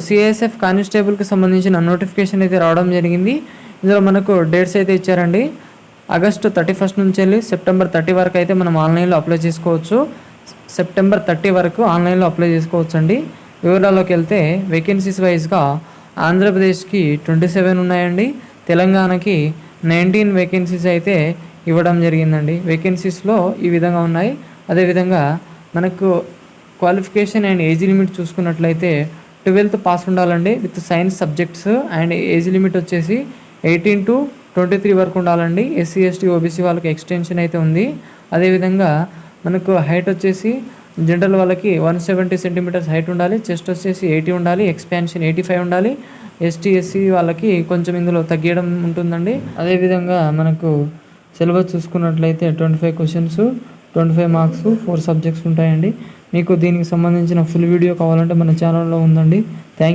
CISF కానిస్టేబుల్కి సంబంధించిన notification అయితే రావడం జరిగింది. ఇందులో మనకు డేట్స్ అయితే ఇచ్చారండి. ఆగస్టు 31 నుంచి వెళ్ళి సెప్టెంబర్ 30 వరకు అయితే మనం ఆన్లైన్లో అప్లై చేసుకోవచ్చు. సెప్టెంబర్ 30 వరకు ఆన్లైన్లో అప్లై చేసుకోవచ్చు అండి. వివరాల్లోకి వెళ్తే వేకెన్సీస్ వైజ్గా ఆంధ్రప్రదేశ్కి 27 ఉన్నాయండి. తెలంగాణకి 19 వేకెన్సీస్ అయితే ఇవ్వడం జరిగిందండి. వేకెన్సీస్లో ఈ విధంగా ఉన్నాయి. అదేవిధంగా మనకు క్వాలిఫికేషన్ అండ్ ఏజ్ లిమిట్ చూసుకున్నట్లయితే 12th పాస్ ఉండాలండి with science subjects. And age limit వచ్చేసి 18 to 23 వరకు ఉండాలండి. ఎస్సీ ఎస్టీ ఓబీసీ వాళ్ళకి ఎక్స్టెన్షన్ అయితే ఉంది. అదేవిధంగా మనకు హైట్ వచ్చేసి జనరల్ వాళ్ళకి 170 సెంటీమీటర్స్ హైట్ ఉండాలి. చెస్ట్ వచ్చేసి 80 ఉండాలి. ఎక్స్పాన్షన్ 85 ఉండాలి. ఎస్టీ ఎస్సీ వాళ్ళకి కొంచెం ఇందులో తగ్గడం ఉంటుందండి. అదేవిధంగా మనకు సిలబస్ చూసుకున్నట్లయితే 25 క్వశ్చన్స్, 25 మార్క్స్, 4 సబ్జెక్ట్స్ ఉంటాయండి. మీకు దీనికి సంబంధించిన ఫుల్ వీడియో కావాలంటే మన ఛానల్లో ఉందండి. థ్యాంక్